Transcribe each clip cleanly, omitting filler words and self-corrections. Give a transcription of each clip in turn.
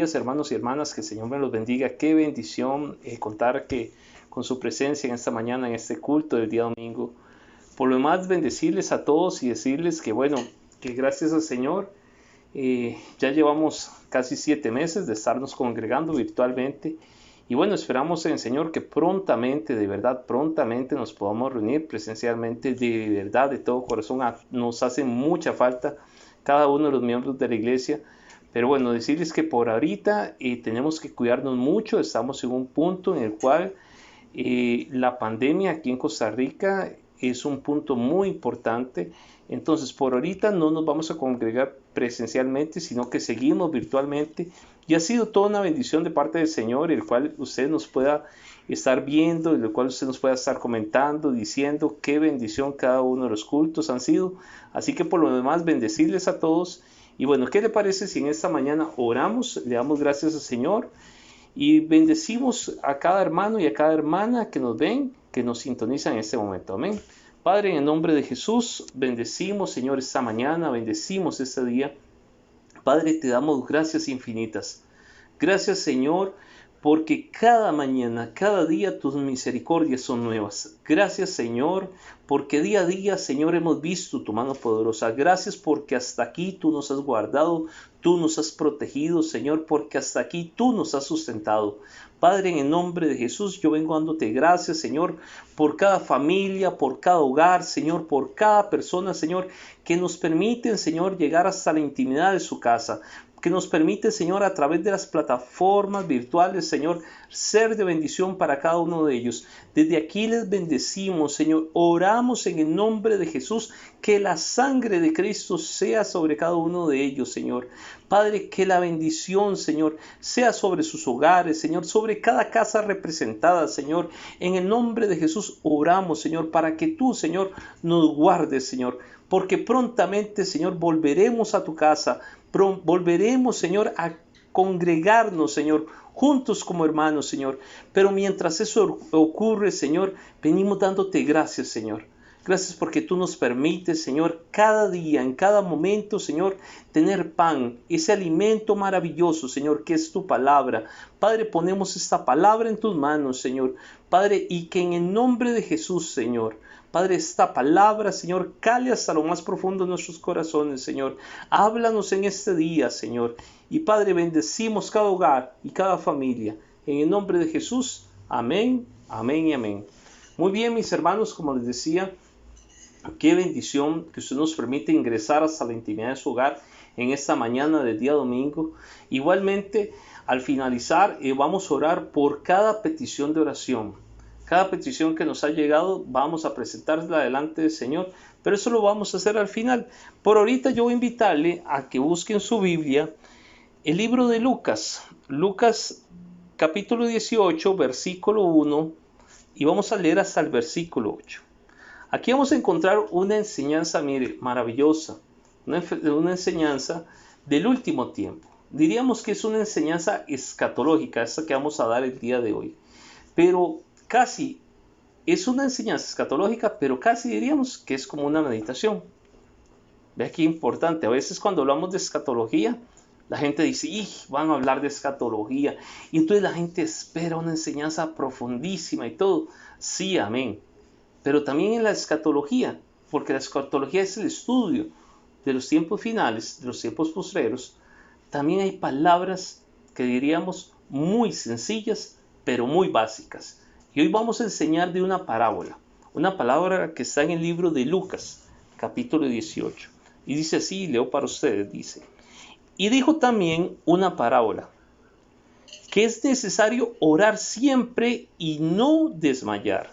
días, hermanos y hermanas, que el Señor me los bendiga. Qué bendición contar con su presencia en esta mañana, en este culto del día domingo. Por lo demás, bendecirles a todos y decirles que que gracias al Señor ya llevamos casi 7 meses de estarnos congregando virtualmente. Y esperamos en el Señor que prontamente, de verdad, prontamente nos podamos reunir presencialmente, de verdad, de todo corazón. Nos hace mucha falta cada uno de los miembros de la iglesia. Pero decirles que por ahorita tenemos que cuidarnos mucho. Estamos en un punto en el cual la pandemia aquí en Costa Rica es un punto muy importante. Entonces, por ahorita no nos vamos a congregar presencialmente, sino que seguimos virtualmente. Y ha sido toda una bendición de parte del Señor, el cual usted nos pueda estar viendo, el cual usted nos pueda estar comentando, diciendo qué bendición cada uno de los cultos han sido. Así que por lo demás, bendecirles a todos. Y ¿qué le parece si en esta mañana oramos, le damos gracias al Señor y bendecimos a cada hermano y a cada hermana que nos ven, que nos sintonizan en este momento? Amén. Padre, en el nombre de Jesús, bendecimos, Señor, esta mañana, bendecimos este día. Padre, te damos gracias infinitas. Gracias, Señor, porque cada mañana, cada día tus misericordias son nuevas. Gracias, Señor, porque día a día, Señor, hemos visto tu mano poderosa. Gracias porque hasta aquí tú nos has guardado, tú nos has protegido, Señor, porque hasta aquí tú nos has sustentado. Padre, en el nombre de Jesús, yo vengo dándote gracias, Señor, por cada familia, por cada hogar, Señor, por cada persona, Señor, que nos permiten, Señor, llegar hasta la intimidad de su casa, que nos permite, Señor, a través de las plataformas virtuales, Señor, ser de bendición para cada uno de ellos. Desde aquí les bendecimos, Señor, oramos en el nombre de Jesús, que la sangre de Cristo sea sobre cada uno de ellos, Señor. Padre, que la bendición, Señor, sea sobre sus hogares, Señor, sobre cada casa representada, Señor. En el nombre de Jesús oramos, Señor, para que tú, Señor, nos guardes, Señor, porque prontamente, Señor, volveremos a tu casa, volveremos, Señor, a congregarnos, Señor, juntos como hermanos, Señor. Pero mientras eso ocurre, Señor, venimos dándote gracias, Señor. Gracias porque tú nos permites, Señor, cada día, en cada momento, Señor, tener pan, ese alimento maravilloso, Señor, que es tu palabra. Padre, ponemos esta palabra en tus manos, Señor. Padre, y que en el nombre de Jesús, Señor, Padre, esta palabra, Señor, cale hasta lo más profundo de nuestros corazones, Señor. Háblanos en este día, Señor. Y Padre, bendecimos cada hogar y cada familia. En el nombre de Jesús, amén, amén y amén. Muy bien, mis hermanos, como les decía, qué bendición que usted nos permite ingresar hasta la intimidad de su hogar en esta mañana del día domingo. Igualmente, al finalizar, vamos a orar por cada petición de oración. Cada petición que nos ha llegado, vamos a presentarla delante del Señor, pero eso lo vamos a hacer al final. Por ahorita yo voy a invitarle a que busquen su Biblia, el libro de Lucas, Lucas capítulo 18, versículo 1, y vamos a leer hasta el versículo 8. Aquí vamos a encontrar una enseñanza, mire, maravillosa, una enseñanza del último tiempo. Diríamos que es una enseñanza escatológica, esta que vamos a dar el día de hoy. Pero casi es una enseñanza escatológica, pero casi diríamos que es como una meditación. Ve qué importante. A veces cuando hablamos de escatología, la gente dice, van a hablar de escatología. Y entonces la gente espera una enseñanza profundísima y todo. Sí, amén. Pero también en la escatología, porque la escatología es el estudio de los tiempos finales, de los tiempos postreros, también hay palabras que diríamos muy sencillas, pero muy básicas. Y hoy vamos a enseñar de una palabra que está en el libro de Lucas, capítulo 18. Y dice así, leo para ustedes, dice, y dijo también una parábola, que es necesario orar siempre y no desmayar,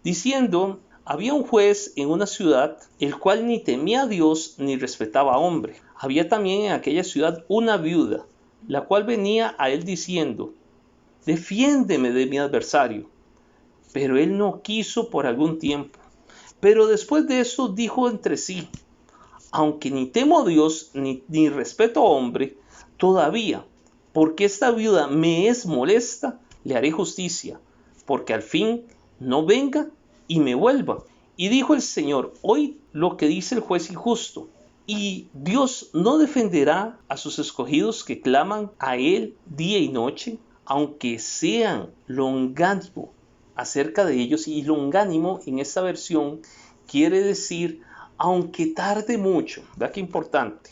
diciendo, había un juez en una ciudad, el cual ni temía a Dios ni respetaba a hombre. Había también en aquella ciudad una viuda, la cual venía a él diciendo, defiéndeme de mi adversario. Pero él no quiso por algún tiempo. Pero después de eso dijo entre sí, aunque ni temo a Dios ni respeto a hombre, todavía, porque esta viuda me es molesta, le haré justicia, porque al fin no venga y me vuelva. Y dijo el Señor, oíd lo que dice el juez injusto. Y Dios no defenderá a sus escogidos que claman a Él día y noche, aunque sean longánimo acerca de ellos. Y longánimo en esta versión quiere decir aunque tarde mucho. ¿Verdad qué importante?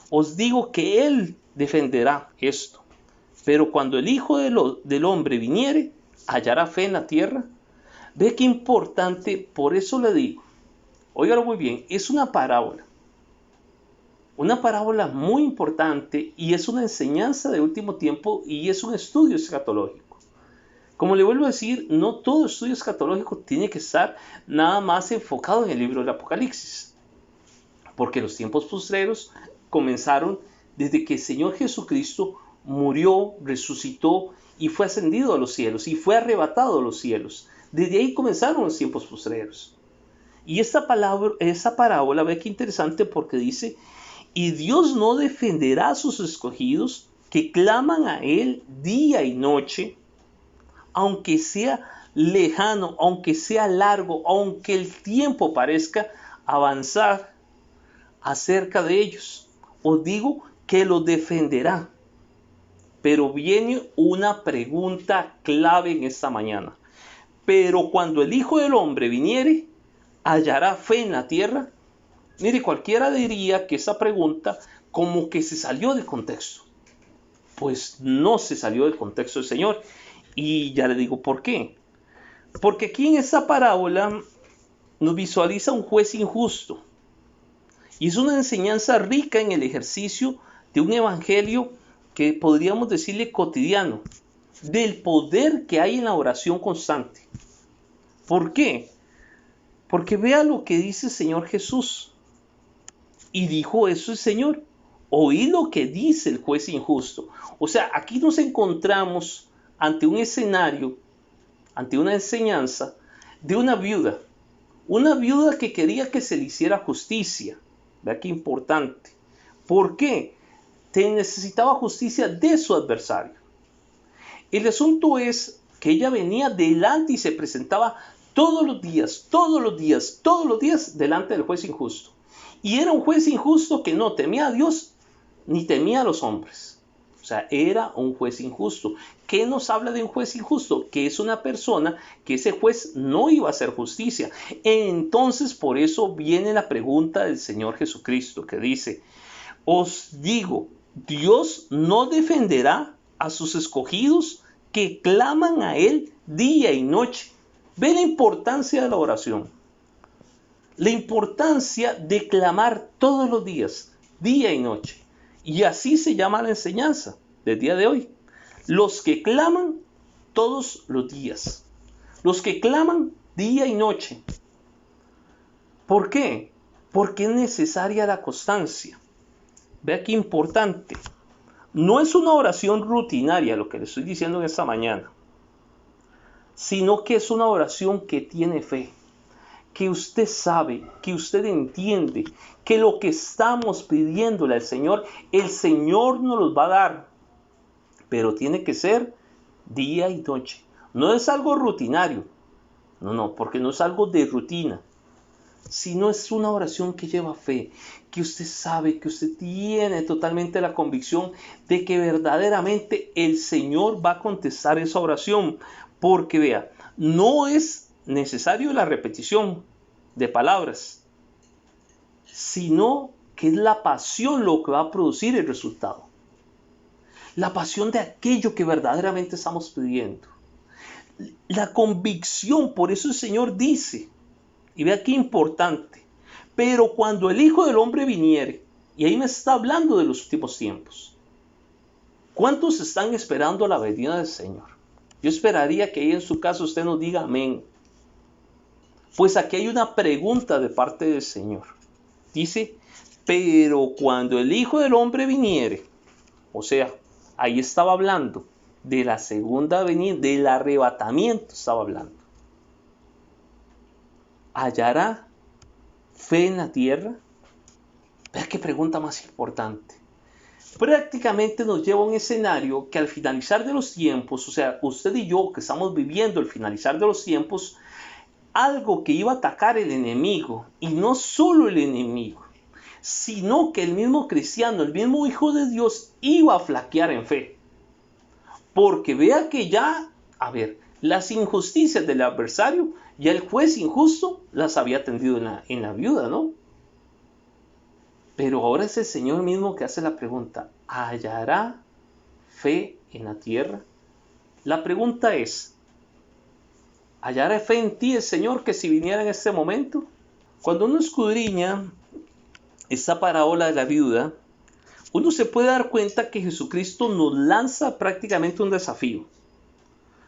Os digo que Él defenderá esto. Pero cuando el Hijo del Hombre viniere, hallará fe en la tierra. Ve qué importante, por eso le digo. Óigalo muy bien, es una parábola. Una parábola muy importante y es una enseñanza de último tiempo y es un estudio escatológico. Como le vuelvo a decir, no todo estudio escatológico tiene que estar nada más enfocado en el libro del Apocalipsis. Porque los tiempos postreros comenzaron desde que el Señor Jesucristo murió, resucitó y fue ascendido a los cielos y fue arrebatado a los cielos. Desde ahí comenzaron los tiempos postreros. Y esa parábola, ve que interesante porque dice, y Dios no defenderá a sus escogidos que claman a Él día y noche, aunque sea lejano, aunque sea largo, aunque el tiempo parezca avanzar acerca de ellos. Os digo que los defenderá. Pero viene una pregunta clave en esta mañana. Pero cuando el Hijo del Hombre viniere, ¿hallará fe en la tierra? Mire, cualquiera diría que esa pregunta como que se salió del contexto. Pues no se salió del contexto del Señor. Y ya le digo por qué. Porque aquí en esta parábola nos visualiza un juez injusto. Y es una enseñanza rica en el ejercicio de un evangelio que podríamos decirle cotidiano, del poder que hay en la oración constante. ¿Por qué? Porque vea lo que dice el Señor Jesús. Y dijo eso el Señor. Oí lo que dice el juez injusto. O sea, aquí nos encontramos ante un escenario, ante una enseñanza de una viuda. Una viuda que quería que se le hiciera justicia. Vea qué importante. ¿Por qué? Necesitaba justicia de su adversario. El asunto es que ella venía delante y se presentaba todos los días delante del juez injusto. Y era un juez injusto que no temía a Dios ni temía a los hombres. O sea, era un juez injusto. ¿Qué nos habla de un juez injusto? Que es una persona que ese juez no iba a hacer justicia. Entonces, por eso viene la pregunta del Señor Jesucristo que dice, os digo, Dios no defenderá a sus escogidos que claman a Él día y noche. Ve la importancia de la oración. La importancia de clamar todos los días, día y noche. Y así se llama la enseñanza del día de hoy. Los que claman todos los días. Los que claman día y noche. ¿Por qué? Porque es necesaria la constancia. Vea qué importante. No es una oración rutinaria lo que le estoy diciendo en esta mañana, sino que es una oración que tiene fe, que usted sabe, que usted entiende, que lo que estamos pidiéndole al Señor, el Señor nos los va a dar, pero tiene que ser día y noche. No es algo rutinario, no, porque no es algo de rutina, sino es una oración que lleva fe, que usted sabe, que usted tiene totalmente la convicción de que verdaderamente el Señor va a contestar esa oración. Porque vea, no es necesario la repetición de palabras, sino que es la pasión lo que va a producir el resultado. La pasión de aquello que verdaderamente estamos pidiendo. La convicción, por eso el Señor dice, y vea qué importante, pero cuando el Hijo del Hombre viniere, y ahí me está hablando de los últimos tiempos, ¿cuántos están esperando la venida del Señor? Yo esperaría que ahí en su caso usted nos diga amén. Pues aquí hay una pregunta de parte del Señor. Dice, pero cuando el Hijo del Hombre viniere, o sea, ahí estaba hablando de la segunda venida, del arrebatamiento estaba hablando. ¿Hallará fe en la tierra? Vea qué pregunta más importante. Prácticamente nos lleva a un escenario que al finalizar de los tiempos, o sea, usted y yo que estamos viviendo el finalizar de los tiempos, algo que iba a atacar el enemigo, y no solo el enemigo, sino que el mismo cristiano, el mismo hijo de Dios, iba a flaquear en fe. Porque vea que ya, las injusticias del adversario, ya el juez injusto las había atendido en la viuda, ¿no? Pero ahora es el Señor mismo que hace la pregunta, ¿hallará fe en la tierra? La pregunta es, ¿hallará fe en ti el Señor que si viniera en este momento? Cuando uno escudriña esta parábola de la viuda, uno se puede dar cuenta que Jesucristo nos lanza prácticamente un desafío.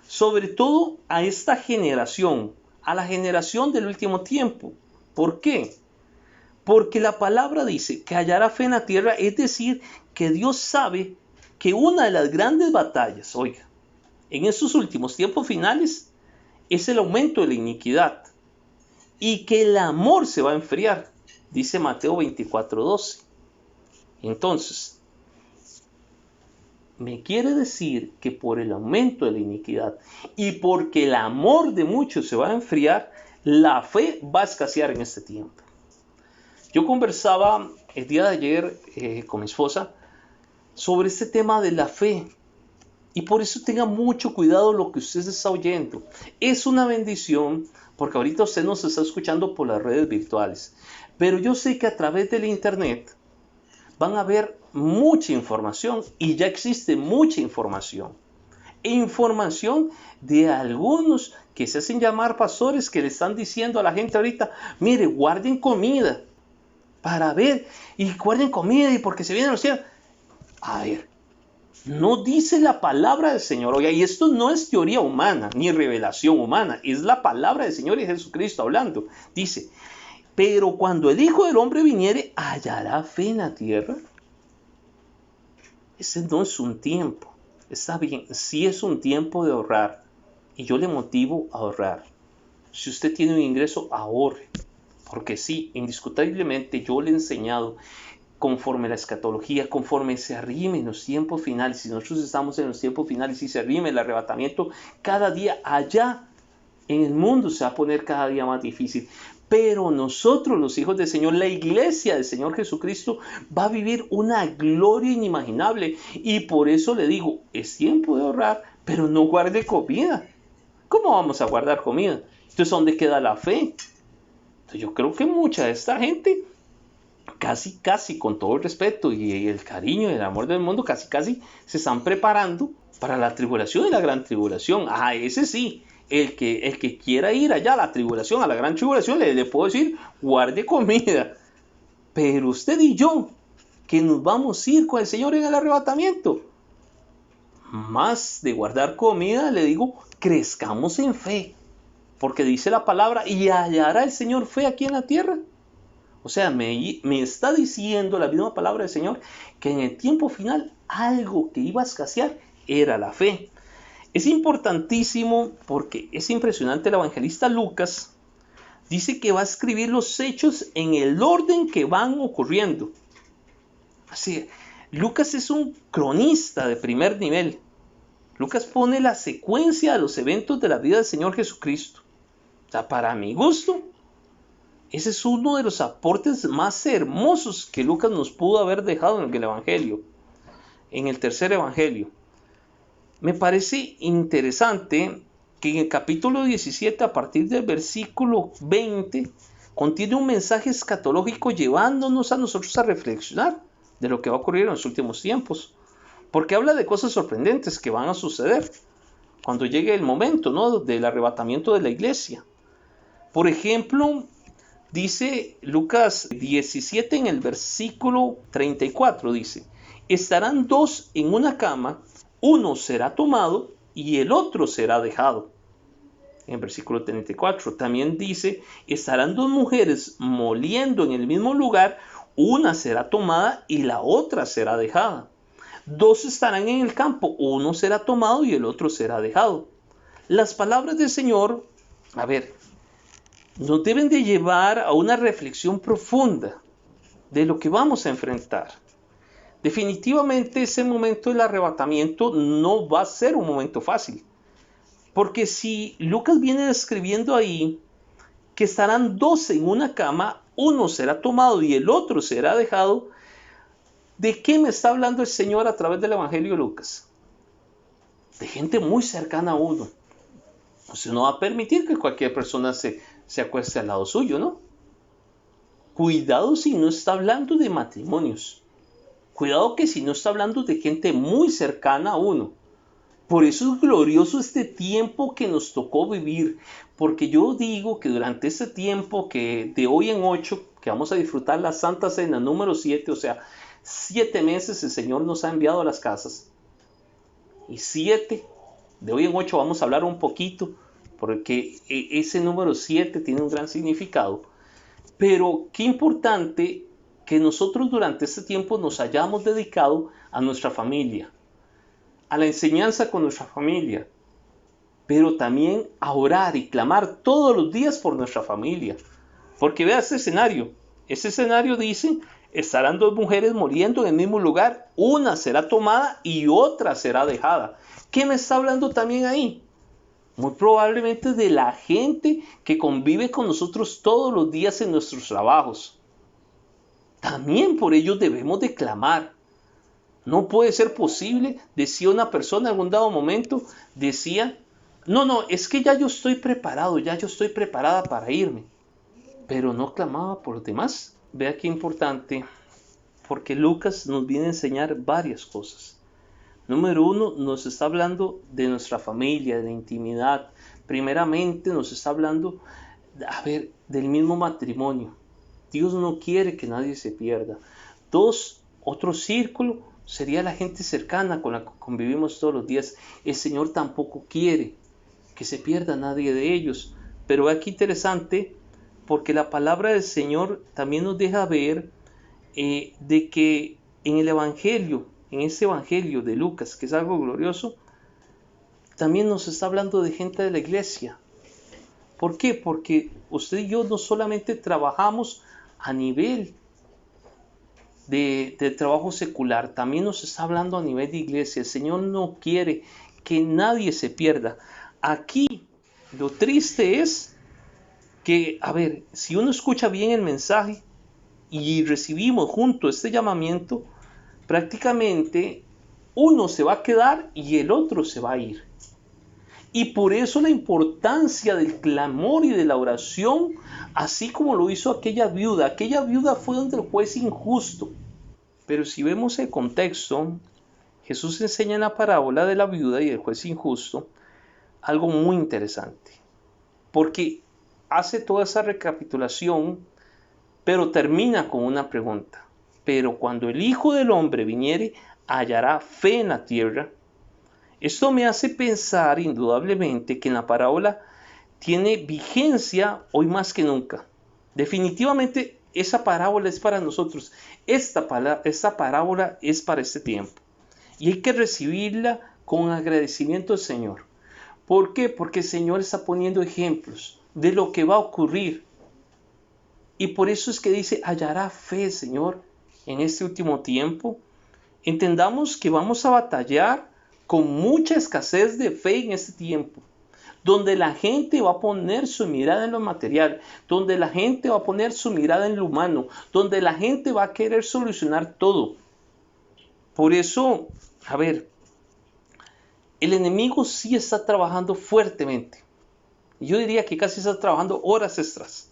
Sobre todo a esta generación, a la generación del último tiempo. ¿Por qué? Porque la palabra dice que hallará fe en la tierra, es decir, que Dios sabe que una de las grandes batallas, en estos últimos tiempos finales, es el aumento de la iniquidad y que el amor se va a enfriar, dice Mateo 24:12. Entonces, me quiere decir que por el aumento de la iniquidad y porque el amor de muchos se va a enfriar, la fe va a escasear en este tiempo. Yo conversaba el día de ayer con mi esposa sobre este tema de la fe. Y por eso tenga mucho cuidado lo que usted está oyendo. Es una bendición porque ahorita usted nos está escuchando por las redes virtuales. Pero yo sé que a través del internet van a ver mucha información y ya existe mucha información. Información de algunos que se hacen llamar pastores que le están diciendo a la gente ahorita, mire, guarden comida para ver y guarden comida y porque se vienen los cielos. No dice la palabra del Señor. Y esto no es teoría humana ni revelación humana. Es la palabra del Señor y Jesucristo hablando. Dice, pero cuando el Hijo del Hombre viniere, ¿hallará fe en la tierra? Ese no es un tiempo. Está bien, sí es un tiempo de ahorrar. Y yo le motivo a ahorrar. Si usted tiene un ingreso, ahorre. Porque sí, indiscutiblemente yo le he enseñado conforme la escatología, conforme se arrimen los tiempos finales, si nosotros estamos en los tiempos finales y se arrime el arrebatamiento, cada día allá en el mundo se va a poner cada día más difícil. Pero nosotros, los hijos del Señor, la iglesia del Señor Jesucristo, va a vivir una gloria inimaginable. Y por eso le digo, es tiempo de ahorrar, pero no guarde comida. ¿Cómo vamos a guardar comida? Entonces, ¿dónde queda la fe? Entonces, yo creo que mucha de esta gente, casi con todo el respeto y el cariño y el amor del mundo, casi se están preparando para la tribulación y la gran tribulación. Ese sí, el que quiera ir allá a la tribulación, a la gran tribulación, le puedo decir, guarde comida. Pero usted y yo, que nos vamos a ir con el Señor en el arrebatamiento, más de guardar comida, le digo, crezcamos en fe. Porque dice la palabra, y hallará el Señor fe aquí en la tierra. O sea, me está diciendo la misma palabra del Señor que en el tiempo final algo que iba a escasear era la fe. Es importantísimo porque es impresionante. El evangelista Lucas dice que va a escribir los hechos en el orden que van ocurriendo. Así, Lucas es un cronista de primer nivel. Lucas pone la secuencia de los eventos de la vida del Señor Jesucristo. O sea, para mi gusto, ese es uno de los aportes más hermosos que Lucas nos pudo haber dejado en el Evangelio, en el tercer Evangelio. Me parece interesante que en el capítulo 17, a partir del versículo 20, contiene un mensaje escatológico llevándonos a nosotros a reflexionar de lo que va a ocurrir en los últimos tiempos. Porque habla de cosas sorprendentes que van a suceder cuando llegue el momento, ¿no?, del arrebatamiento de la iglesia. Por ejemplo, dice Lucas 17 en el versículo 34, dice, estarán dos en una cama, uno será tomado y el otro será dejado. En el versículo 34 también dice, estarán dos mujeres moliendo en el mismo lugar, una será tomada y la otra será dejada. Dos estarán en el campo, uno será tomado y el otro será dejado. Las palabras del Señor, nos deben de llevar a una reflexión profunda de lo que vamos a enfrentar. Definitivamente ese momento del arrebatamiento no va a ser un momento fácil. Porque si Lucas viene describiendo ahí que estarán dos en una cama, uno será tomado y el otro será dejado, ¿de qué me está hablando el Señor a través del Evangelio de Lucas? De gente muy cercana a uno. Usted no va a permitir que cualquier persona se acueste al lado suyo, ¿no? Cuidado si no está hablando de matrimonios. Cuidado que si no está hablando de gente muy cercana a uno. Por eso es glorioso este tiempo que nos tocó vivir. Porque yo digo que durante este tiempo que de hoy en 8, que vamos a disfrutar la Santa Cena número 7, o sea, 7 meses el Señor nos ha enviado a las casas. Y 7, de hoy en 8 vamos a hablar un poquito, porque ese número 7 tiene un gran significado. Pero qué importante que nosotros durante este tiempo nos hayamos dedicado a nuestra familia, a la enseñanza con nuestra familia, pero también a orar y clamar todos los días por nuestra familia. Porque vea ese escenario dice, estarán dos mujeres muriendo en el mismo lugar, una será tomada y otra será dejada. ¿Qué me está hablando también ahí? Muy probablemente de la gente que convive con nosotros todos los días en nuestros trabajos. También por ellos debemos de clamar. No puede ser posible, decía una persona en algún dado momento, decía, no, es que ya yo estoy preparado, ya yo estoy preparada para irme. Pero no clamaba por los demás. Vea qué importante, porque Lucas nos viene a enseñar varias cosas. Número 1, nos está hablando de nuestra familia, de la intimidad. Primeramente nos está hablando, del mismo matrimonio. Dios no quiere que nadie se pierda. 2, otro círculo sería la gente cercana con la que convivimos todos los días. El Señor tampoco quiere que se pierda nadie de ellos. Pero vea qué interesante, porque la palabra del Señor también nos deja ver de que en el Evangelio, en ese Evangelio de Lucas, que es algo glorioso, también nos está hablando de gente de la iglesia. ¿Por qué? Porque usted y yo no solamente trabajamos a nivel de trabajo secular, también nos está hablando a nivel de iglesia. El Señor no quiere que nadie se pierda. Aquí lo triste es que, si uno escucha bien el mensaje y recibimos junto este llamamiento, prácticamente uno se va a quedar y el otro se va a ir. Y por eso la importancia del clamor y de la oración, así como lo hizo aquella viuda. Aquella viuda fue donde el juez injusto. Pero si vemos el contexto, Jesús enseña en la parábola de la viuda y el juez injusto algo muy interesante. Porque hace toda esa recapitulación, pero termina con una pregunta. Pero cuando el Hijo del Hombre viniere, hallará fe en la tierra. Esto me hace pensar indudablemente que en la parábola tiene vigencia hoy más que nunca. Definitivamente esa parábola es para nosotros. Esta parábola es para este tiempo. Y hay que recibirla con agradecimiento al Señor. ¿Por qué? Porque el Señor está poniendo ejemplos de lo que va a ocurrir. Y por eso es que dice, hallará fe, Señor, en este último tiempo. Entendamos que vamos a batallar con mucha escasez de fe en este tiempo, donde la gente va a poner su mirada en lo material, donde la gente va a poner su mirada en lo humano, donde la gente va a querer solucionar todo. Por eso, el enemigo sí está trabajando fuertemente. Yo diría que casi está trabajando horas extras.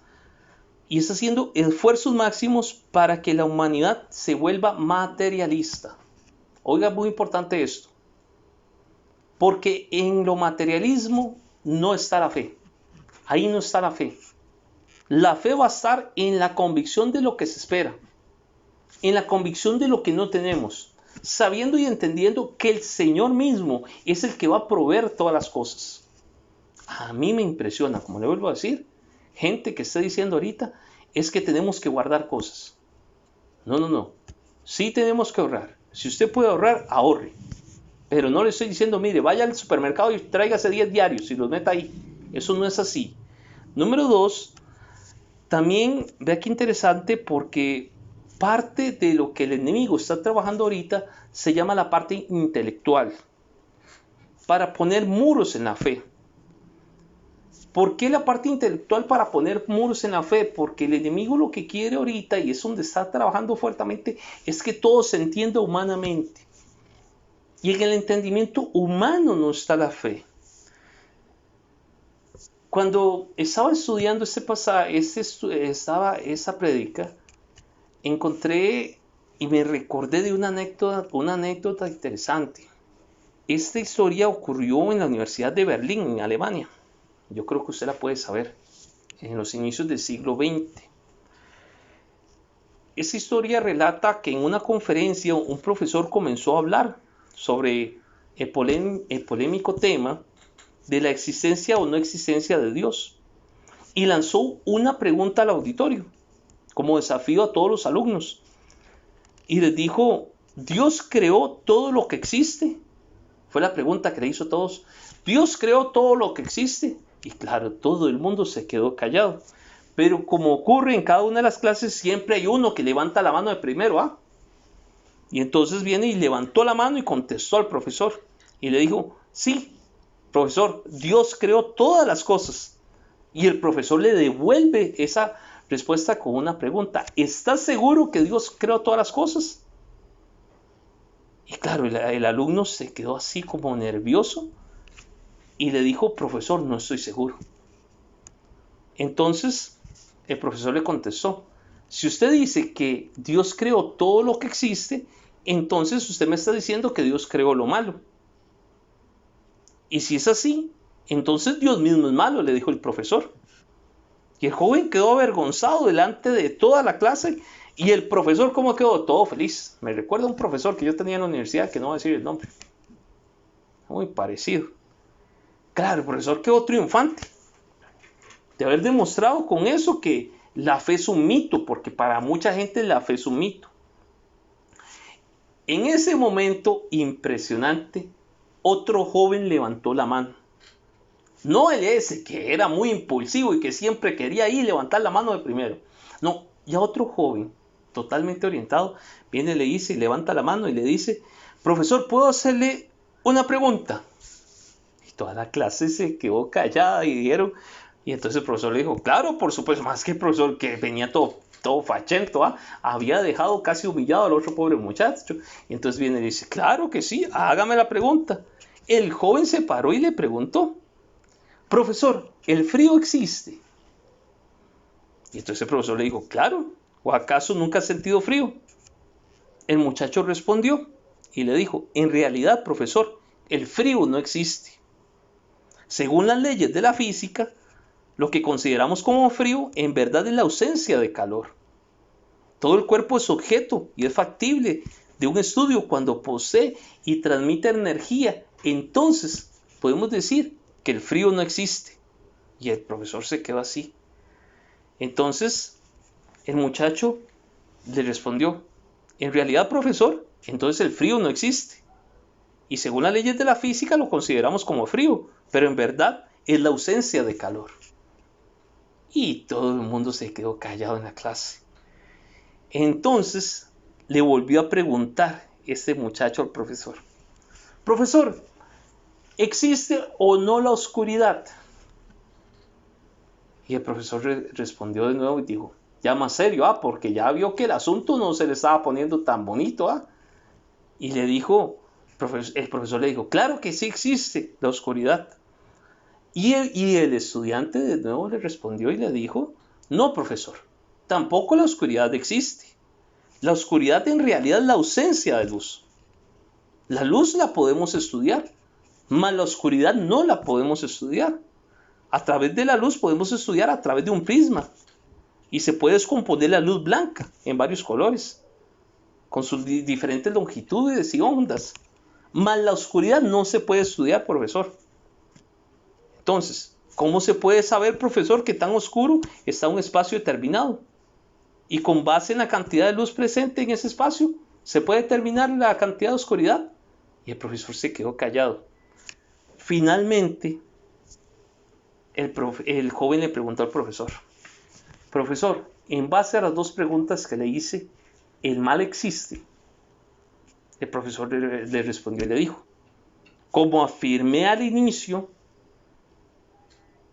Y está haciendo esfuerzos máximos para que la humanidad se vuelva materialista. Oiga, muy importante esto. Porque en lo materialismo no está la fe. Ahí no está la fe. La fe va a estar en la convicción de lo que se espera. En la convicción de lo que no tenemos. Sabiendo y entendiendo que el Señor mismo es el que va a proveer todas las cosas. A mí me impresiona, como le vuelvo a decir, gente que está diciendo ahorita, es que tenemos que guardar cosas. No. Sí tenemos que ahorrar. Si usted puede ahorrar, ahorre. Pero no le estoy diciendo, mire, vaya al supermercado y tráigase 10 diarios y los meta ahí. Eso no es así. Número 2, también vea qué interesante, porque parte de lo que el enemigo está trabajando ahorita se llama la parte intelectual. Para poner muros en la fe. ¿Por qué la parte intelectual para poner muros en la fe? Porque el enemigo lo que quiere ahorita, y es donde está trabajando fuertemente, es que todo se entienda humanamente. Y en el entendimiento humano no está la fe. Cuando estaba estudiando este pasaje, esa prédica, encontré y me recordé de una anécdota interesante. Esta historia ocurrió en la Universidad de Berlín, en Alemania. Yo creo que usted la puede saber, en los inicios del siglo XX. Esta historia relata que en una conferencia un profesor comenzó a hablar sobre el polémico tema de la existencia o no existencia de Dios y lanzó una pregunta al auditorio como desafío a todos los alumnos y les dijo: ¿Dios creó todo lo que existe? Fue la pregunta que le hizo a todos. ¿Dios creó todo lo que existe? Y claro, todo el mundo se quedó callado. Pero como ocurre en cada una de las clases, siempre hay uno que levanta la mano de primero, ¿ah? Y entonces viene y levantó la mano y contestó al profesor. Y le dijo: sí, profesor, Dios creó todas las cosas. Y el profesor le devuelve esa respuesta con una pregunta: ¿estás seguro que Dios creó todas las cosas? Y claro, el alumno se quedó así como nervioso y le dijo: profesor, no estoy seguro. Entonces el profesor le contestó: si usted dice que Dios creó todo lo que existe, entonces usted me está diciendo que Dios creó lo malo. Y si es así, entonces Dios mismo es malo, le dijo el profesor. Y el joven quedó avergonzado delante de toda la clase. Y el profesor, ¿cómo quedó? Todo feliz. Me recuerda a un profesor que yo tenía en la universidad, que no voy a decir el nombre. Muy parecido. Claro, el profesor quedó triunfante de haber demostrado con eso que la fe es un mito, porque para mucha gente la fe es un mito. En ese momento impresionante, otro joven levantó la mano. No el ese que era muy impulsivo y que siempre quería ir levantar la mano de primero. No, ya otro joven, totalmente orientado, viene, le dice, y levanta la mano y le dice: profesor, ¿puedo hacerle una pregunta? Y toda la clase se quedó callada y dijeron, y entonces el profesor le dijo: claro, por supuesto, más que el profesor que venía todo fachento, ¿ah? Había dejado casi humillado al otro pobre muchacho. Y entonces viene y dice: claro que sí, hágame la pregunta. El joven se paró y le preguntó: profesor, ¿el frío existe? Y entonces el profesor le dijo: claro, ¿o acaso nunca has sentido frío? El muchacho respondió y le dijo: en realidad, profesor, el frío no existe. Según las leyes de la física, lo que consideramos como frío en verdad es la ausencia de calor. Todo el cuerpo es objeto y es factible de un estudio cuando posee y transmite energía. Entonces podemos decir que el frío no existe. Y el profesor se quedó así. Entonces el muchacho le respondió: en realidad, profesor, entonces el frío no existe. Y según las leyes de la física lo consideramos como frío, pero en verdad es la ausencia de calor. Y todo el mundo se quedó callado en la clase. Entonces le volvió a preguntar este muchacho al profesor: profesor, ¿existe o no la oscuridad? Y el profesor respondió de nuevo y dijo, ya más serio, porque ya vio que el asunto no se le estaba poniendo tan bonito. Y le dijo, el profesor le dijo: claro que sí existe la oscuridad. Y el estudiante de nuevo le respondió y le dijo: no, profesor, tampoco la oscuridad existe. La oscuridad en realidad es la ausencia de luz. La luz la podemos estudiar, mas la oscuridad no la podemos estudiar. A través de la luz podemos estudiar a través de un prisma y se puede descomponer la luz blanca en varios colores, con sus diferentes longitudes y ondas. Mas la oscuridad no se puede estudiar, profesor. Entonces, ¿cómo se puede saber, profesor, que tan oscuro está un espacio determinado? Y con base en la cantidad de luz presente en ese espacio, ¿se puede determinar la cantidad de oscuridad? Y el profesor se quedó callado. Finalmente, el joven le preguntó al profesor: profesor, en base a las dos preguntas que le hice, ¿el mal existe? El profesor le respondió y le dijo: como afirmé al inicio,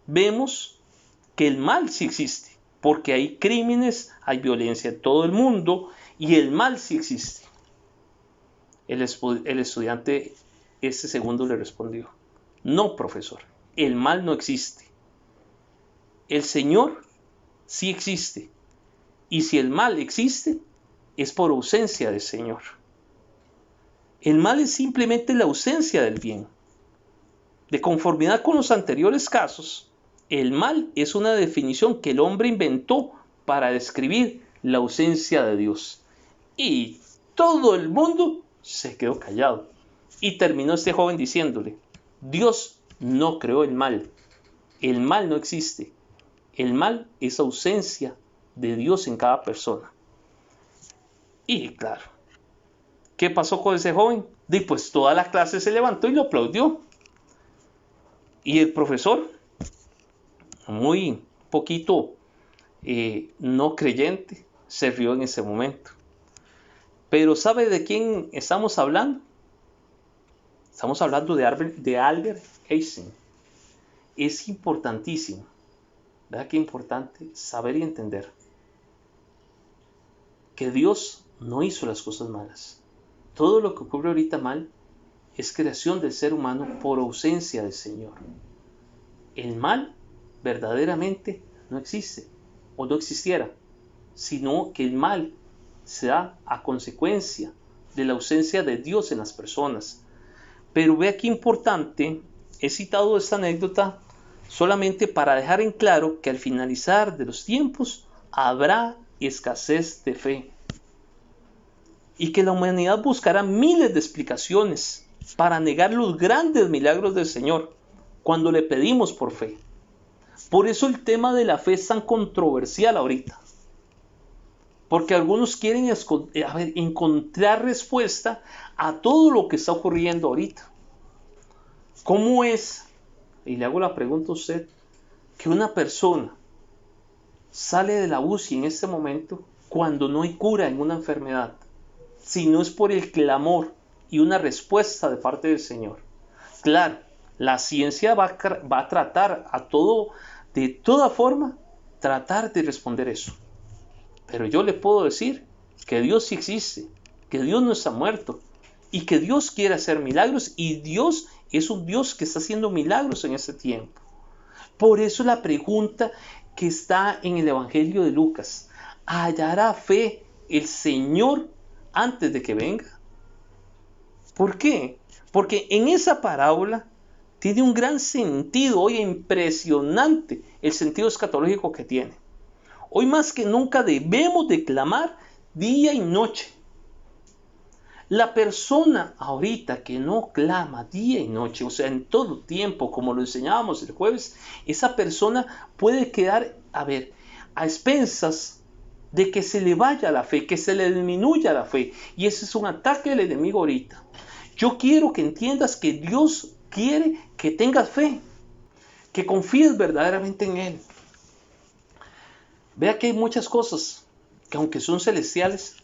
vemos que el mal sí existe, porque hay crímenes, hay violencia en todo el mundo y el mal sí existe. El estudiante, este segundo, le respondió: no, profesor, el mal no existe. El Señor sí existe. Y si el mal existe, es por ausencia del Señor. El mal es simplemente la ausencia del bien. De conformidad con los anteriores casos, el mal es una definición que el hombre inventó para describir la ausencia de Dios. Y todo el mundo se quedó callado. Y terminó este joven diciéndole: Dios no creó el mal. El mal no existe. El mal es ausencia de Dios en cada persona. Y claro, ¿qué pasó con ese joven? Y pues toda la clase se levantó y lo aplaudió. Y el profesor, muy poquito no creyente, se rió en ese momento. Pero ¿sabe de quién estamos hablando? Estamos hablando de Albert Einstein. Es importantísimo, ¿verdad? Qué importante saber y entender que Dios no hizo las cosas malas. Todo lo que ocurre ahorita mal es creación del ser humano por ausencia del Señor. El mal verdaderamente no existe o no existiera, sino que el mal se da a consecuencia de la ausencia de Dios en las personas. Pero vea qué importante, he citado esta anécdota solamente para dejar en claro que al finalizar de los tiempos habrá escasez de fe y que la humanidad buscará miles de explicaciones para negar los grandes milagros del Señor cuando le pedimos por fe. Por eso el tema de la fe es tan controversial ahorita, porque algunos quieren encontrar respuesta a todo lo que está ocurriendo ahorita. ¿Cómo es, y le hago la pregunta a usted, que una persona sale de la UCI en este momento cuando no hay cura en una enfermedad, si no es por el clamor y una respuesta de parte del Señor? Claro, la ciencia va a tratar de toda forma, tratar de responder eso. Pero yo le puedo decir que Dios sí existe, que Dios no está muerto y que Dios quiere hacer milagros, y Dios es un Dios que está haciendo milagros en este tiempo. Por eso la pregunta que está en el Evangelio de Lucas: ¿hallará fe el Señor antes de que venga? ¿Por qué? Porque en esa parábola tiene un gran sentido, oye, impresionante el sentido escatológico que tiene. Hoy más que nunca debemos de clamar día y noche. La persona ahorita que no clama día y noche, o sea, en todo tiempo, como lo enseñábamos el jueves, esa persona puede quedar, a expensas de que se le vaya la fe, que se le disminuya la fe. Y ese es un ataque del enemigo ahorita. Yo quiero que entiendas que Dios quiere que tengas fe, que confíes verdaderamente en Él. Vea que hay muchas cosas que, aunque son celestiales,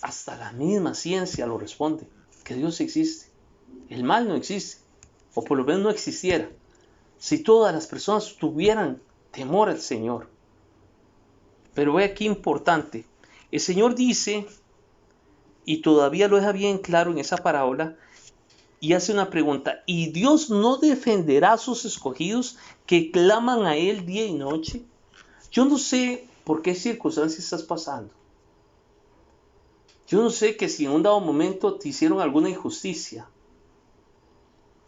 hasta la misma ciencia lo responde, que Dios existe. El mal no existe, o por lo menos no existiera, si todas las personas tuvieran temor al Señor. Pero vea qué importante. El Señor dice, y todavía lo deja bien claro en esa parábola, y hace una pregunta: ¿y Dios no defenderá a sus escogidos que claman a Él día y noche? Yo no sé por qué circunstancias estás pasando. Yo no sé que si en un dado momento te hicieron alguna injusticia.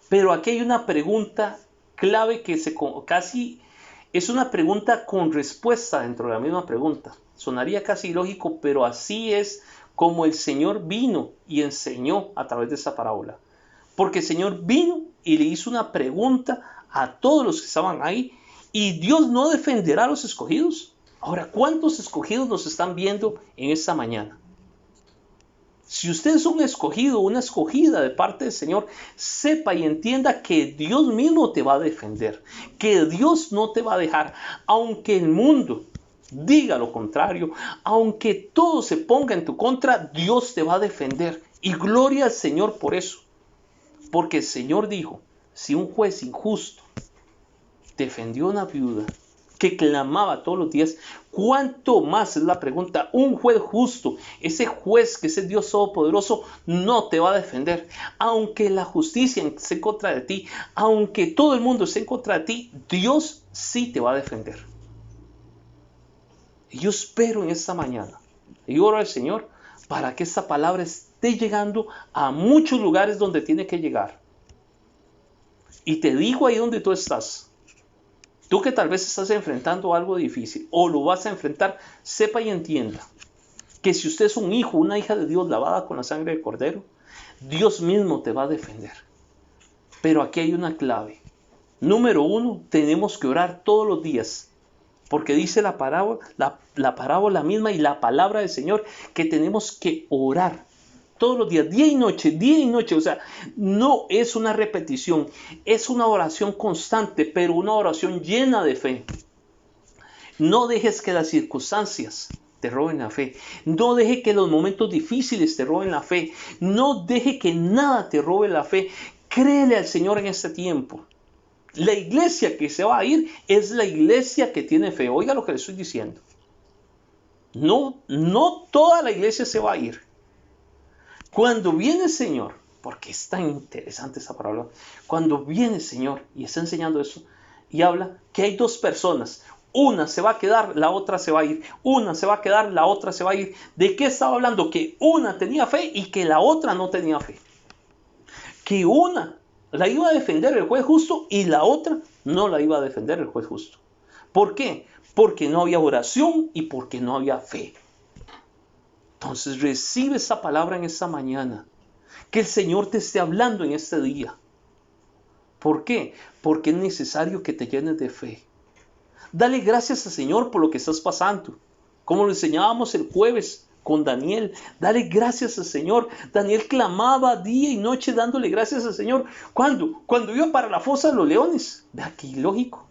Pero aquí hay una pregunta clave que casi es una pregunta con respuesta dentro de la misma pregunta. Sonaría casi ilógico, pero así es como el Señor vino y enseñó a través de esta parábola. Porque el Señor vino y le hizo una pregunta a todos los que estaban ahí: ¿y Dios no defenderá a los escogidos? Ahora, ¿cuántos escogidos nos están viendo en esta mañana? Si usted es un escogido, una escogida de parte del Señor, sepa y entienda que Dios mismo te va a defender, que Dios no te va a dejar, aunque el mundo diga lo contrario, aunque todo se ponga en tu contra, Dios te va a defender. Y gloria al Señor por eso, porque el Señor dijo: si un juez injusto defendió a una viuda que clamaba todos los días, ¿cuánto más, es la pregunta, un juez justo, ese juez que es el Dios Todopoderoso, no te va a defender? Aunque la justicia esté en contra de ti, aunque todo el mundo esté en contra de ti, Dios sí te va a defender. Y yo espero en esta mañana, y oro al Señor para que esta palabra esté llegando a muchos lugares donde tiene que llegar. Y te digo ahí donde tú estás, tú que tal vez estás enfrentando algo difícil o lo vas a enfrentar, sepa y entienda que si usted es un hijo, una hija de Dios lavada con la sangre del Cordero, Dios mismo te va a defender. Pero aquí hay una clave. Número 1, tenemos que orar todos los días. Porque dice la parábola misma y la palabra del Señor que tenemos que orar todos los días, día y noche. O sea, no es una repetición, es una oración constante, pero una oración llena de fe. No dejes que las circunstancias te roben la fe. No deje que los momentos difíciles te roben la fe. No deje que nada te robe la fe. Créele al Señor en este tiempo. La iglesia que se va a ir es la iglesia que tiene fe. Oiga lo que le estoy diciendo. No toda la iglesia se va a ir. Cuando viene el Señor, porque es tan interesante esa palabra, cuando viene el Señor y está enseñando eso y habla que hay dos personas, una se va a quedar, la otra se va a ir, una se va a quedar, la otra se va a ir. ¿De qué estaba hablando? Que una tenía fe y que la otra no tenía fe. Que una la iba a defender el juez justo y la otra no la iba a defender el juez justo. ¿Por qué? Porque no había oración y porque no había fe. Entonces recibe esa palabra en esta mañana. Que el Señor te esté hablando en este día. ¿Por qué? Porque es necesario que te llenes de fe. Dale gracias al Señor por lo que estás pasando. Como lo enseñábamos el jueves con Daniel. Dale gracias al Señor. Daniel clamaba día y noche dándole gracias al Señor. ¿Cuándo? Cuando iba para la fosa de los leones. Vea qué ilógico.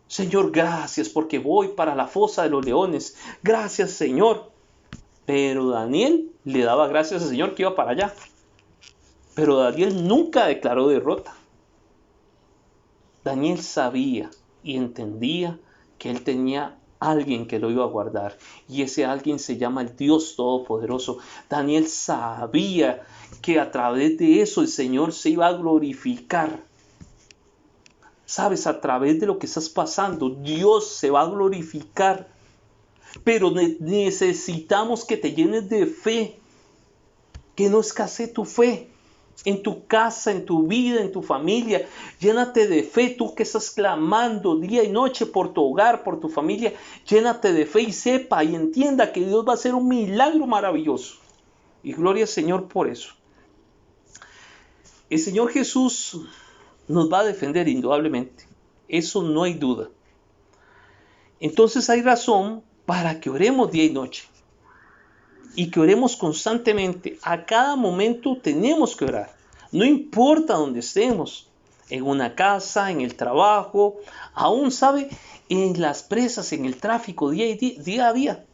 Señor, gracias porque voy para la fosa de los leones. Gracias, Señor. Pero Daniel le daba gracias al Señor que iba para allá. Pero Daniel nunca declaró derrota. Daniel sabía y entendía que él tenía alguien que lo iba a guardar. Y ese alguien se llama el Dios Todopoderoso. Daniel sabía que a través de eso el Señor se iba a glorificar. Sabes, a través de lo que estás pasando, Dios se va a glorificar. Pero necesitamos que te llenes de fe. Que no escasee tu fe. En tu casa, en tu vida, en tu familia. Llénate de fe. Tú que estás clamando día y noche por tu hogar, por tu familia. Llénate de fe y sepa y entienda que Dios va a hacer un milagro maravilloso. Y gloria al Señor por eso. El Señor Jesús nos va a defender indudablemente. Eso no hay duda. Entonces hay razón para que oremos día y noche. Y que oremos constantemente. A cada momento tenemos que orar. No importa dónde estemos. En una casa, en el trabajo. Aún, ¿sabe? En las presas, en el tráfico, día a día.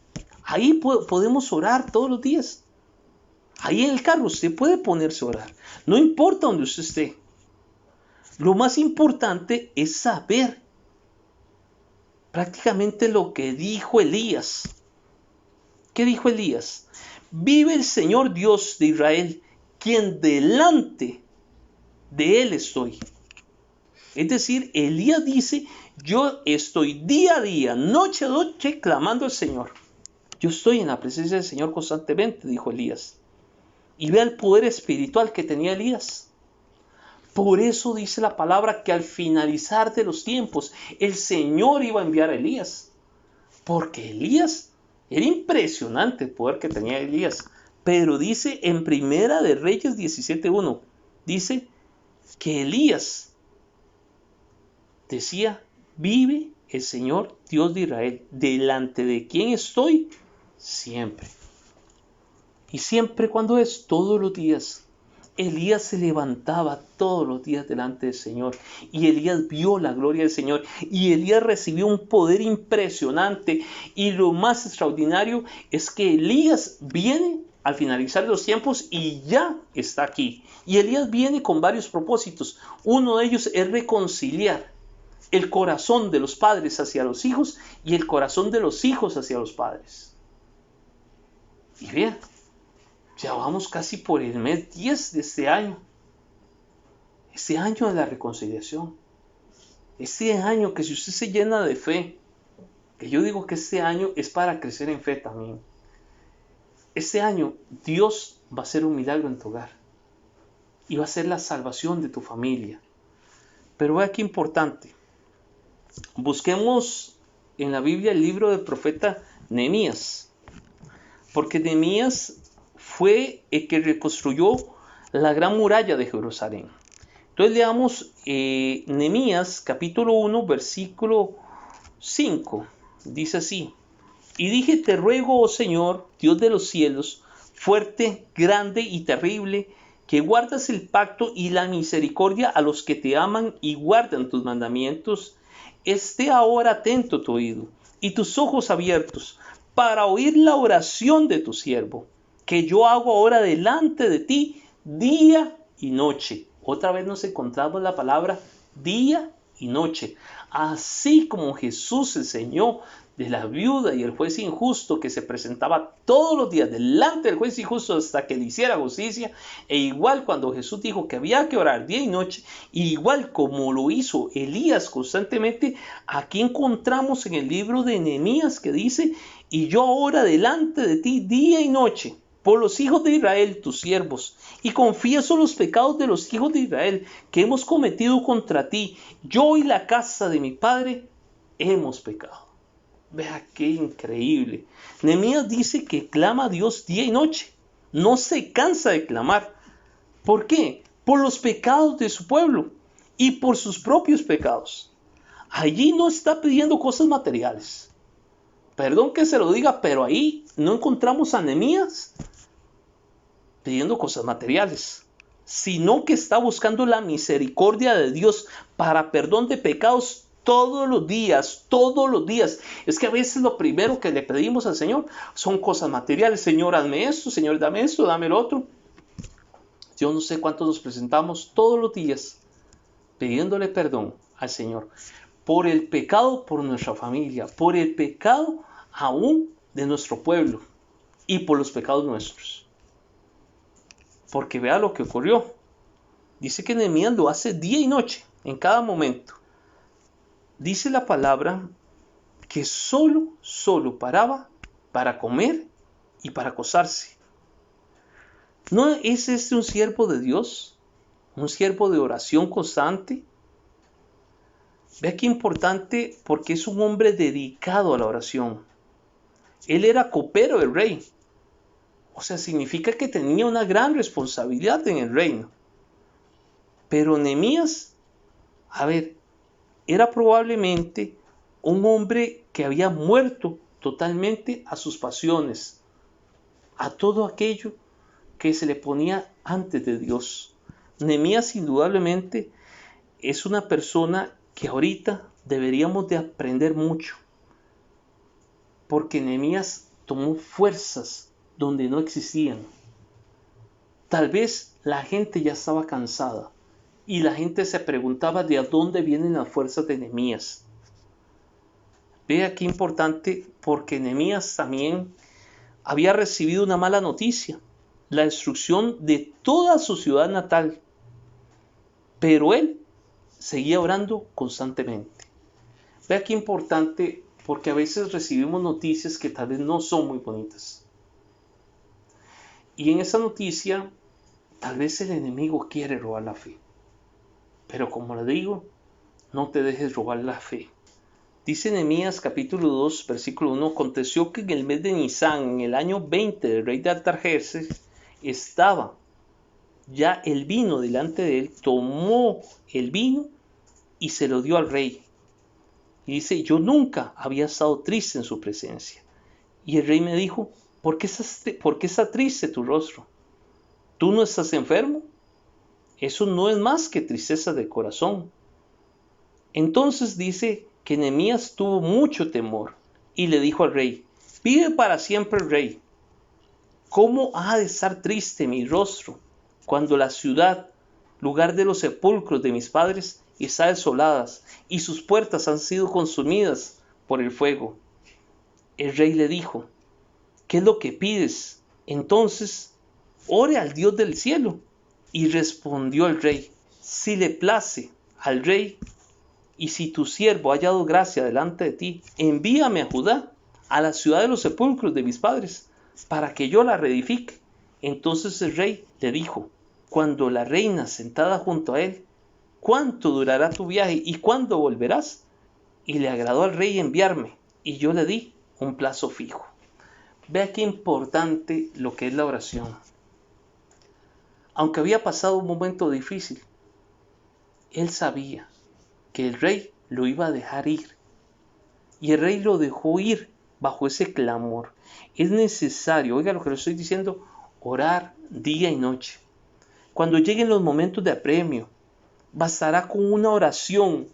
Ahí podemos orar todos los días. Ahí en el carro usted puede ponerse a orar. No importa dónde usted esté. Lo más importante es saber prácticamente lo que dijo Elías. ¿Qué dijo Elías? Vive el Señor Dios de Israel, quien delante de él estoy. Es decir, Elías dice, yo estoy día a día, noche a noche, clamando al Señor. Yo estoy en la presencia del Señor constantemente, dijo Elías. Y vea el poder espiritual que tenía Elías. Por eso dice la palabra que al finalizar de los tiempos, el Señor iba a enviar a Elías. Porque Elías, era impresionante el poder que tenía Elías. Pero dice en Primera de Reyes 17:1, dice que Elías decía, vive el Señor Dios de Israel, delante de quien estoy siempre. Y siempre, ¿cuándo es? Todos los días. Elías se levantaba todos los días delante del Señor y Elías vio la gloria del Señor y Elías recibió un poder impresionante. Y lo más extraordinario es que Elías viene al finalizar los tiempos y ya está aquí. Y Elías viene con varios propósitos. Uno de ellos es reconciliar. el corazón de los padres hacia los hijos y el corazón de los hijos hacia los padres. Y vean, ya vamos casi por el mes 10 de este año de la reconciliación, este año que si usted se llena de fe, que yo digo que este año es para crecer en fe también, este año Dios va a hacer un milagro en tu hogar y va a ser la salvación de tu familia. Pero vea qué importante, busquemos en la Biblia el libro del profeta Nehemías, porque Nehemías fue el que reconstruyó la gran muralla de Jerusalén. Entonces leamos Nehemías capítulo 1 versículo 5, dice así: y dije, te ruego, oh Señor, Dios de los cielos, fuerte, grande y terrible, que guardas el pacto y la misericordia a los que te aman y guardan tus mandamientos, esté ahora atento tu oído y tus ojos abiertos para oír la oración de tu siervo, que yo hago ahora delante de ti día y noche. Otra vez nos encontramos la palabra día y noche. Así como Jesús enseñó de la viuda y el juez injusto que se presentaba todos los días delante del juez injusto hasta que le hiciera justicia, e igual cuando Jesús dijo que había que orar día y noche, igual como lo hizo Elías constantemente, aquí encontramos en el libro de Nehemías que dice, y yo ahora delante de ti día y noche, por los hijos de Israel, tus siervos, y confieso los pecados de los hijos de Israel que hemos cometido contra ti. Yo y la casa de mi padre hemos pecado. Vea qué increíble. Nehemías dice que clama a Dios día y noche. No se cansa de clamar. ¿Por qué? Por los pecados de su pueblo y por sus propios pecados. Allí no está pidiendo cosas materiales. Perdón que se lo diga, pero ahí no encontramos a Nehemías pidiendo cosas materiales, sino que está buscando la misericordia de Dios para perdón de pecados todos los días, todos los días. Es que a veces lo primero que le pedimos al Señor son cosas materiales. Señor, hazme esto, Señor, dame esto, dame lo otro. Yo no sé cuántos nos presentamos todos los días pidiéndole perdón al Señor por el pecado, por nuestra familia, por el pecado aún de nuestro pueblo y por los pecados nuestros. Porque vea lo que ocurrió. Dice que Nehemías lo hace día y noche, en cada momento. Dice la palabra que solo paraba para comer y para acostarse. ¿No es este un siervo de Dios? ¿Un siervo de oración constante? Vea qué importante, porque es un hombre dedicado a la oración. Él era copero del rey. O sea, significa que tenía una gran responsabilidad en el reino. Pero Nehemías, era probablemente un hombre que había muerto totalmente a sus pasiones, a todo aquello que se le ponía antes de Dios. Nehemías indudablemente es una persona que ahorita deberíamos de aprender mucho, porque Nehemías tomó fuerzas donde no existían. Tal vez la gente ya estaba cansada y la gente se preguntaba de dónde vienen las fuerzas de Nehemías. Vea qué importante, porque Nehemías también había recibido una mala noticia, la destrucción de toda su ciudad natal, pero él seguía orando constantemente. Vea qué importante, porque a veces recibimos noticias que tal vez no son muy bonitas. Y en esa noticia, tal vez el enemigo quiere robar la fe. Pero como le digo, no te dejes robar la fe. Dice Nehemías capítulo 2, versículo 1, aconteció que en el mes de Nisán, en el año 20 del rey de Artajerjes, estaba ya el vino delante de él, tomó el vino y se lo dio al rey. Y dice, yo nunca había estado triste en su presencia. Y el rey me dijo, ¿por qué está triste tu rostro? ¿Tú no estás enfermo? Eso no es más que tristeza de corazón. Entonces dice que Nehemías tuvo mucho temor y le dijo al rey, vive para siempre el rey. ¿Cómo ha de estar triste mi rostro cuando la ciudad, lugar de los sepulcros de mis padres, y está desolada, y sus puertas han sido consumidas por el fuego. El rey le dijo: ¿qué es lo que pides? Entonces, ore al Dios del cielo. Y respondió el rey: si le place al rey, y si tu siervo ha hallado gracia delante de ti, envíame a Judá, a la ciudad de los sepulcros de mis padres, para que yo la reedifique. Entonces el rey le dijo, cuando la reina sentada junto a él: ¿cuánto durará tu viaje y cuándo volverás? Y le agradó al rey enviarme, y yo le di un plazo fijo. Vea qué importante lo que es la oración. Aunque había pasado un momento difícil, él sabía que el rey lo iba a dejar ir. Y el rey lo dejó ir bajo ese clamor. Es necesario, oiga lo que le estoy diciendo, orar día y noche. Cuando lleguen los momentos de apremio, bastará con una oración.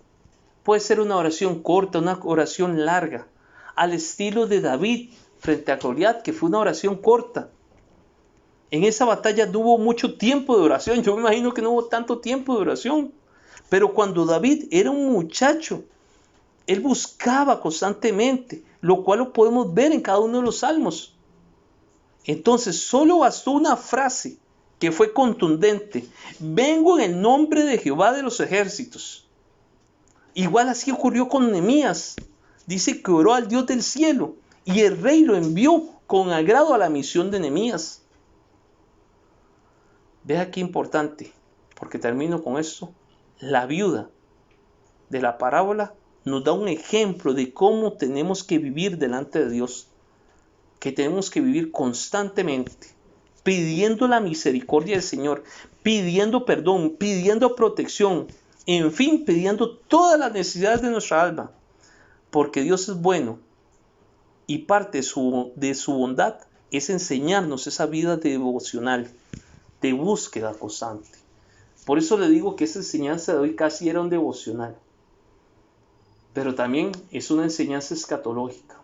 Puede ser una oración corta, una oración larga, al estilo de David frente a Goliat, que fue una oración corta. En esa batalla no hubo mucho tiempo de oración. Yo me imagino que no hubo tanto tiempo de oración. Pero cuando David era un muchacho, él buscaba constantemente, lo cual lo podemos ver en cada uno de los salmos. Entonces solo bastó una frase que fue contundente: vengo en el nombre de Jehová de los ejércitos. Igual así ocurrió con Nehemías. Dice que oró al Dios del cielo y el rey lo envió con agrado a la misión de Nehemías. Vea qué importante, porque termino con esto. La viuda de la parábola nos da un ejemplo de cómo tenemos que vivir delante de Dios, que tenemos que vivir constantemente, pidiendo la misericordia del Señor, pidiendo perdón, pidiendo protección, en fin, pidiendo todas las necesidades de nuestra alma, porque Dios es bueno y parte de su bondad es enseñarnos esa vida devocional, de búsqueda constante. Por eso le digo que esa enseñanza de hoy casi era un devocional, pero también es una enseñanza escatológica.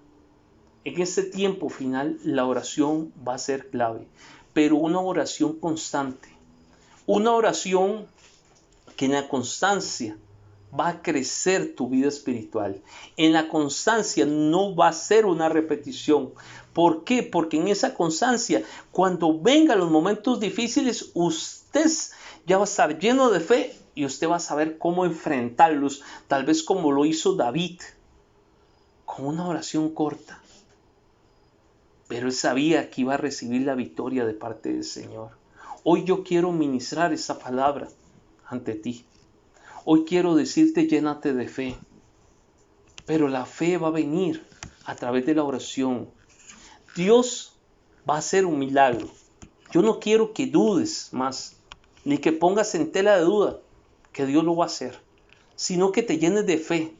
En este tiempo final la oración va a ser clave, pero una oración constante, una oración que en la constancia va a crecer tu vida espiritual. En la constancia no va a ser una repetición. ¿Por qué? Porque en esa constancia, cuando vengan los momentos difíciles, usted ya va a estar lleno de fe y usted va a saber cómo enfrentarlos, tal vez como lo hizo David, con una oración corta. Pero él sabía que iba a recibir la victoria de parte del Señor. Hoy yo quiero ministrar esa palabra ante ti. Hoy quiero decirte: llénate de fe. Pero la fe va a venir a través de la oración. Dios va a hacer un milagro. Yo no quiero que dudes más, ni que pongas en tela de duda que Dios lo va a hacer, sino que te llenes de fe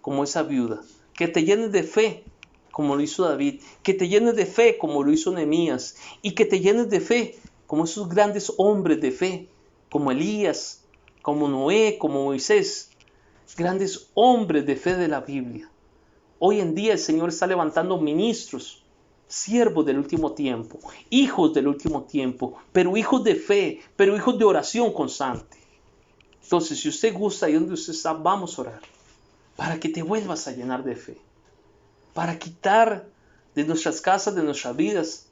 como esa viuda, que te llenes de fe como lo hizo David, que te llenes de fe como lo hizo Nehemías, y que te llenes de fe como esos grandes hombres de fe, como Elías, como Noé, como Moisés, grandes hombres de fe de la Biblia. Hoy en día el Señor está levantando ministros, siervos del último tiempo, hijos del último tiempo, pero hijos de fe, pero hijos de oración constante. Entonces, si usted gusta y donde usted está, vamos a orar para que te vuelvas a llenar de fe, para quitar de nuestras casas, de nuestras vidas,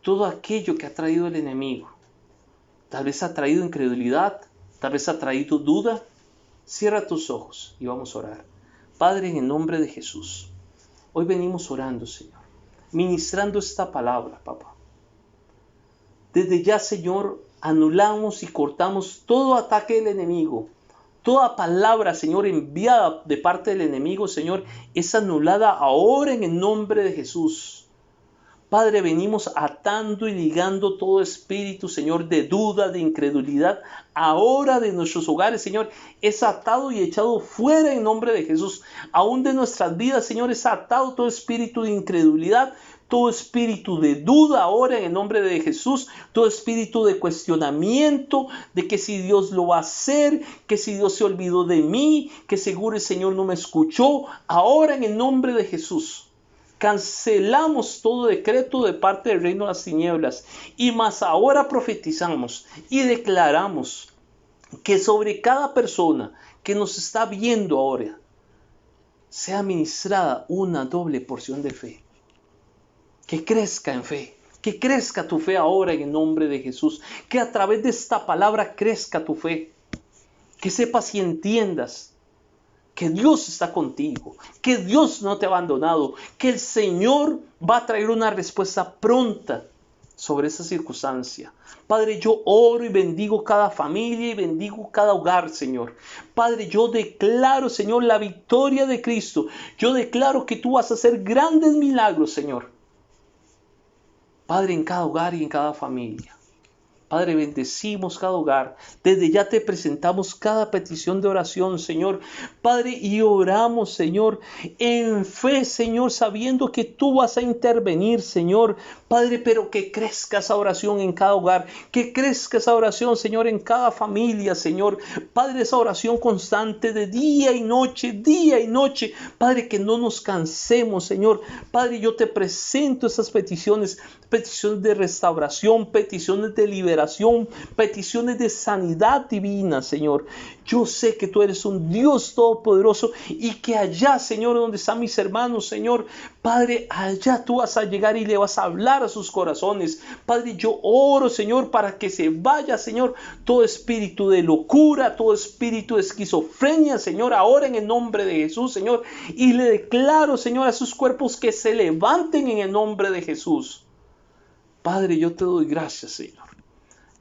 todo aquello que ha traído el enemigo. Tal vez ha traído incredulidad, tal vez ha traído duda. Cierra tus ojos y vamos a orar. Padre, en el nombre de Jesús, hoy venimos orando, Señor, ministrando esta palabra, papá. Desde ya, Señor, anulamos y cortamos todo ataque del enemigo. Toda palabra, Señor, enviada de parte del enemigo, Señor, es anulada ahora en el nombre de Jesús. Padre, venimos atando y ligando todo espíritu, Señor, de duda, de incredulidad, ahora de nuestros hogares, Señor, es atado y echado fuera en nombre de Jesús. Aún de nuestras vidas, Señor, es atado todo espíritu de incredulidad, todo espíritu de duda ahora en el nombre de Jesús, todo espíritu de cuestionamiento, de que si Dios lo va a hacer, que si Dios se olvidó de mí, que seguro el Señor no me escuchó, ahora en el nombre de Jesús. Cancelamos todo decreto de parte del reino de las tinieblas y más ahora profetizamos y declaramos que sobre cada persona que nos está viendo ahora sea ministrada una doble porción de fe. Que crezca en fe. Que crezca tu fe ahora en el nombre de Jesús. Que a través de esta palabra crezca tu fe. Que sepas y entiendas que Dios está contigo. Que Dios no te ha abandonado. Que el Señor va a traer una respuesta pronta sobre esa circunstancia. Padre, yo oro y bendigo cada familia y bendigo cada hogar, Señor. Padre, yo declaro, Señor, la victoria de Cristo. Yo declaro que tú vas a hacer grandes milagros, Señor. Padre, en cada hogar y en cada familia. Padre, bendecimos cada hogar. Desde ya te presentamos cada petición de oración, Señor. Padre, y oramos, Señor, en fe, Señor, sabiendo que tú vas a intervenir, Señor. Padre, pero que crezca esa oración en cada hogar. Que crezca esa oración, Señor, en cada familia, Señor. Padre, esa oración constante de día y noche, día y noche. Padre, que no nos cansemos, Señor. Padre, yo te presento esas peticiones. Peticiones de restauración, peticiones de liberación, peticiones de sanidad divina, Señor. Yo sé que tú eres un Dios todopoderoso y que allá, Señor, donde están mis hermanos, Señor, Padre, allá tú vas a llegar y le vas a hablar a sus corazones. Padre, yo oro, Señor, para que se vaya, Señor, todo espíritu de locura, todo espíritu de esquizofrenia, Señor, ahora en el nombre de Jesús, Señor. Y le declaro, Señor, a sus cuerpos que se levanten en el nombre de Jesús. Padre, yo te doy gracias, Señor.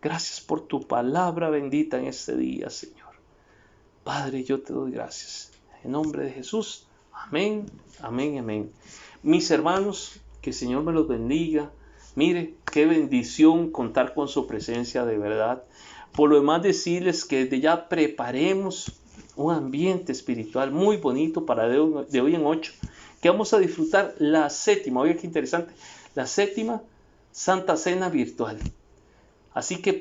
Gracias por tu palabra bendita en este día, Señor. Padre, yo te doy gracias. En nombre de Jesús. Amén, amén, amén. Mis hermanos, que el Señor me los bendiga. Mire, qué bendición contar con su presencia de verdad. Por lo demás, decirles que desde ya preparemos un ambiente espiritual muy bonito para de hoy en 8. Que vamos a disfrutar la séptima. Oiga, qué interesante. La séptima Santa Cena virtual. Así que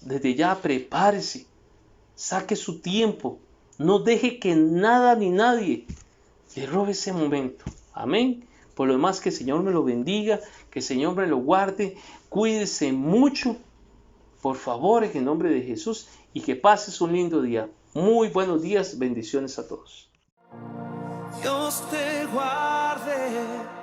desde ya prepárese, saque su tiempo, no deje que nada ni nadie le robe ese momento. Amén. Por lo demás, que el Señor me lo bendiga, que el Señor me lo guarde, cuídese mucho, por favor, en el nombre de Jesús, y que pases un lindo día. Muy buenos días, bendiciones a todos. Dios te guarde.